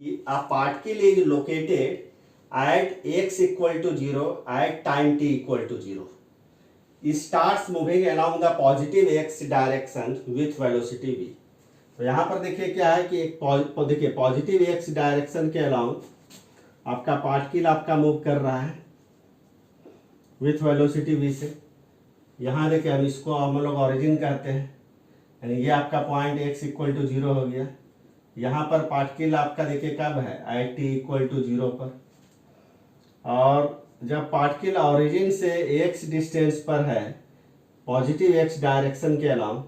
A particle is located at x equal to 0 at time t equal to 0. It starts moving along the positive x direction with velocity v. तो यहाँ पर देखिए क्या है कि देखिए पॉजिटिव एक्स डायरेक्शन के अलाउंग आपका पार्टिकल आपका मूव कर रहा है विथ वेलोसिटी v से। यहाँ देखिए हम इसको हम लोग ओरिजिन कहते हैं, यानी ये आपका पॉइंट x इक्वल टू 0 हो गया। यहाँ पर पार्टिकल आपका देखिए कब है एट t इक्वल टू 0 पर, और जब पार्टिकल ओरिजिन से x डिस्टेंस पर है पॉजिटिव x डायरेक्शन के अलाउंग,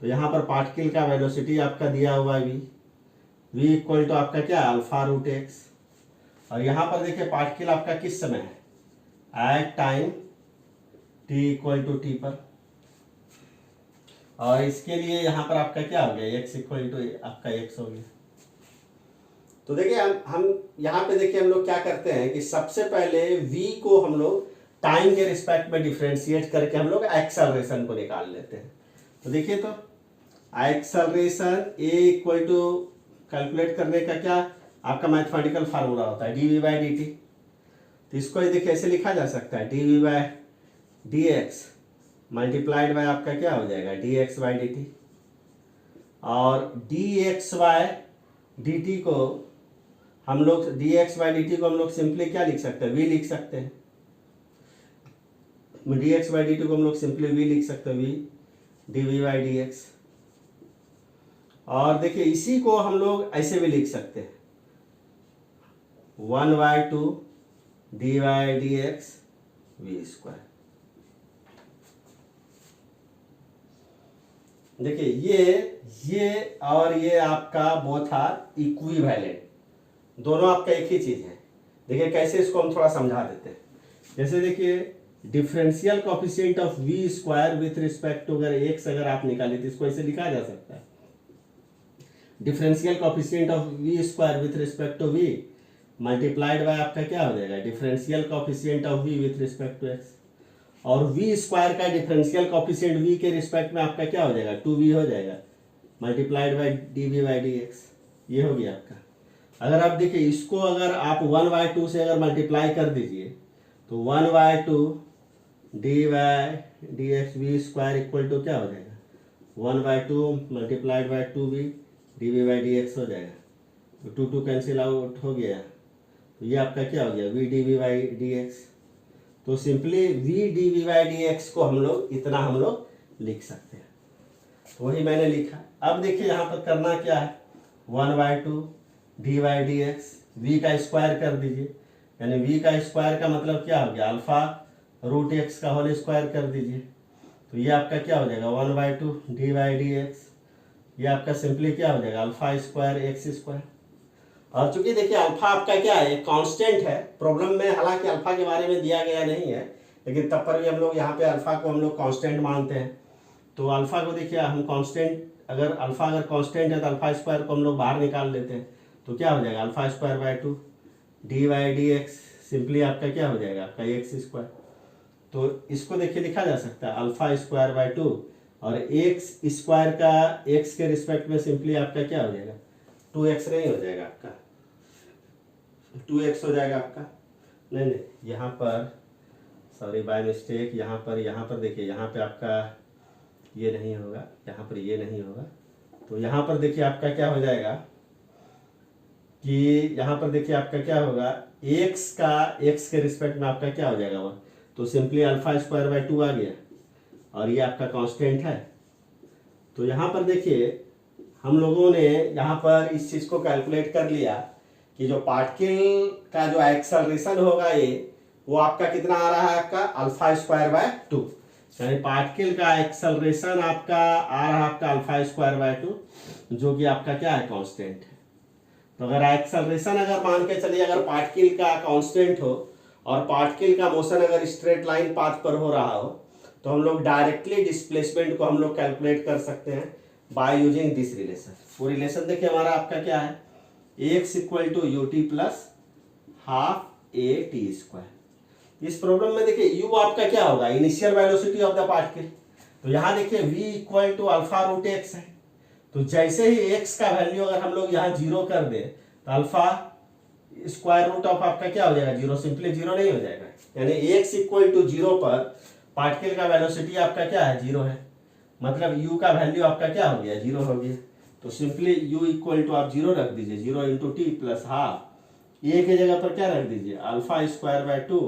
तो यहाँ पर पार्टिकल का वेलोसिटी आपका दिया हुआ है v इक्वल टू आपका क्या है अल्फा रूट x। और यहाँ पर देखिए पार्टिकल आपका किस समय है at time t equal to t पर, और इसके लिए यहाँ पर आपका क्या हो गया x इक्वल टू आपका x हो गया। तो देखिए हम यहाँ पे देखिए हम लोग क्या करते हैं कि सबसे पहले v को हम लोग टाइम के रिस्पेक्ट में डिफ्रेंशिएट करके हम लोग एक्सेलरेशन को निकाल लेते हैं। तो देखिए तो acceleration a equal to calculate करने का क्या आपका मैथमेटिकल फार्मूला होता है d we by D t. तो इसको देखिए ऐसे लिखा जा सकता है d we by D x multiplied by आपका क्या हो जाएगा d x by D t, और d x by d T को हम लोग d x by D T को हम लोग सिंपली क्या लिख सकते हैं वी लिख सकते हैं। D x by D T को हम लोग सिंपली वी लिख सकते हैं V D we by D X. और देखिए इसी को हम लोग ऐसे भी लिख सकते हैं 1/2 D Y D X V square. देखिए ये और ये आपका बोथ आर इक्विवेलेंट, दोनों आपका एक ही चीज है। देखिए कैसे इसको हम थोड़ा समझा देते हैं। जैसे देखिए differential coefficient of v square with respect to अगर x अगर आप निकाले तो इसको ऐसे लिखा जा सकता है differential coefficient of v square with respect to v multiplied by आपका क्या हो जाएगा differential coefficient of v with respect to x, और v स्क्वायर का डिफरेंशियल कोएफिशिएंट v के रिस्पेक्ट में आपका क्या हो जाएगा 2v हो जाएगा multiplied by dv by dx। ये हो गया आपका। अगर आप देखिए इसको अगर आप 1/2 से अगर मल्टीप्लाई कर दीजिए तो 1/2 D Y D X V square equal to क्या हो जाएगा 1/2 multiplied by 2v D we by D X हो जाएगा। तो 2 कैंसिल आउट हो गया, तो ये आपका क्या हो गया v D we by D x. तो simply v D we by D x को हम लोग इतना हम लोग लिख सकते हैं, तो वही मैंने लिखा। अब देखिए यहाँ पर करना क्या है 1/2 D Y D X V का स्क्वायर कर दीजिए, यानी v का स्क्वायर का मतलब क्या हो गया अल्फा रूट एक्स का होल स्क्वायर कर दीजिए। तो ये आपका क्या हो जाएगा 1/2 डी वाई डी एक्स, ये आपका सिंपली क्या हो जाएगा अल्फा स्क्वायर एक्स स्क्वायर। और चूंकि देखिए अल्फा आपका क्या है एक कांस्टेंट है, प्रॉब्लम में हालांकि अल्फा के बारे में दिया गया नहीं है, लेकिन तब पर भी हम लोग यहाँ पे अल्फा को हम लोग कांस्टेंट मानते हैं। तो अल्फा को देखिए हम कांस्टेंट अगर अल्फा अगर कांस्टेंट है तो अल्फा स्क्वायर को हम लोग बाहर निकाल लेते हैं, तो क्या हो जाएगा alpha square by 2 D Y D X simply आपका क्या हो जाएगा आपका एक्स स्क्वायर। तो इसको देखिए लिखा जा सकता है अल्फा स्क्वायर बाय 2, और एक्स स्क्वायर का एक्स के रिस्पेक्ट में सिंपली आपका क्या हो जाएगा 2x नहीं हो जाएगा आपका 2x हो जाएगा आपका नहीं यहाँ पर सॉरी बाय मिस्टेक यहाँ पर देखिए यहाँ पे आपका ये नहीं होगा, यहाँ पर ये नहीं होगा। तो यहाँ पर देखिए आपका क्या हो जाएगा कि यहाँ पर देखिए आपका क्या होगा x का x के रिस्पेक्ट में आपका क्या हो जाएगा वो, तो सिंपली अल्फा स्क्वायर बाय 2 आ गया, और ये आपका कांस्टेंट है। तो यहाँ पर देखिए हम लोगों ने यहाँ पर इस चीज़ को कैलकुलेट कर लिया कि जो पार्टिकल का जो एक्सेलरेशन होगा ये वो आपका कितना आ रहा है आपका अल्फा स्क्वायर बाय 2, यानी पार्टिकल का एक्सेलरेशन आपका आ रहा है आपका अल्फा स्क्वायर बाय 2, जो कि आपका क्या है कांस्टेंट है। तो अगर एक्सेलरेशन अगर मान के चलिए अगर पार्टिकल का कांस्टेंट हो और पार्टिकल का मोशन अगर स्ट्रेट लाइन पाथ पर हो रहा हो, तो हम लोग डायरेक्टली डिस्प्लेसमेंट को हम लोग कैलकुलेट कर सकते हैं बाय यूजिंग दिस रिलेशन। वो रिलेशन देखिए हमारा आपका क्या है X equal to U T plus half A T square. इस प्रॉब्लम में देखिए यू आपका क्या होगा initial velocity of the particle, तो यहाँ देखिए v equal to alpha root X है। तो जैसे ही x का वैल्यू अगर हम लोग यहाँ 0 कर दें तो अल्फा स्क्वायर रूट ऑफ आपका क्या हो जाएगा, जीरो, सिंपली जीरो नहीं हो जाएगा, यानी एक्स इक्वल टू जीरो पर पार्टिकल का वेलोसिटी आपका क्या है, जीरो है, मतलब यू का वैल्यू आपका क्या हो गया, जीरो हो गया। तो सिंपली यू इक्वल टू आप जीरो रख दीजिए, zero into t plus half, a की जगह पर क्या रख दीजिए, alpha square by two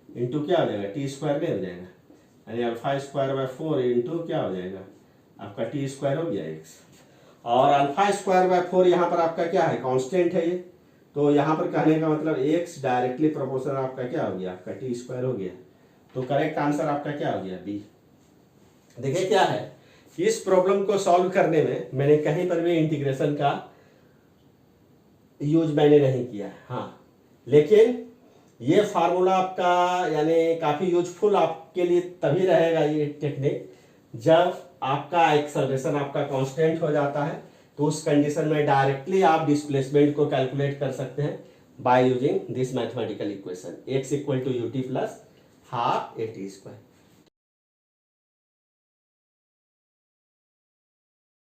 into क्या हो जाएगा, टी स्क्वायर नहीं हो जाएगा, यानी alpha square by four into क्या हो जाएगा आपका टी स्क्वायर हो गया एक्स। और अल्फा स्क्वायर बाय फोर यहाँ पर आपका क्या है, कांस्टेंट है ये, तो यहाँ पर कहने का मतलब एक्स डायरेक्टली प्रोपोर्शनल आपका क्या हो गया, आपका टी स्क्वायर हो गया। तो करेक्ट आंसर आपका क्या हो गया, बी। देखिए क्या है, इस प्रॉब्लम को सॉल्व करने में मैंने कहीं पर भी इंटीग्रेशन का यूज मैंने नहीं किया, हाँ, लेकिन ये फार्मूला आपका यानी काफ़ी यूजफुल आपके लिए तभी रहेगा ये टेक्निक जब आपका एक्सेलरेशन आपका कांस्टेंट हो जाता है, तो उस कंडीशन में डायरेक्टली आप डिस्प्लेसमेंट को कैलकुलेट कर सकते हैं by using this mathematical equation, X equal to U T plus half A T square.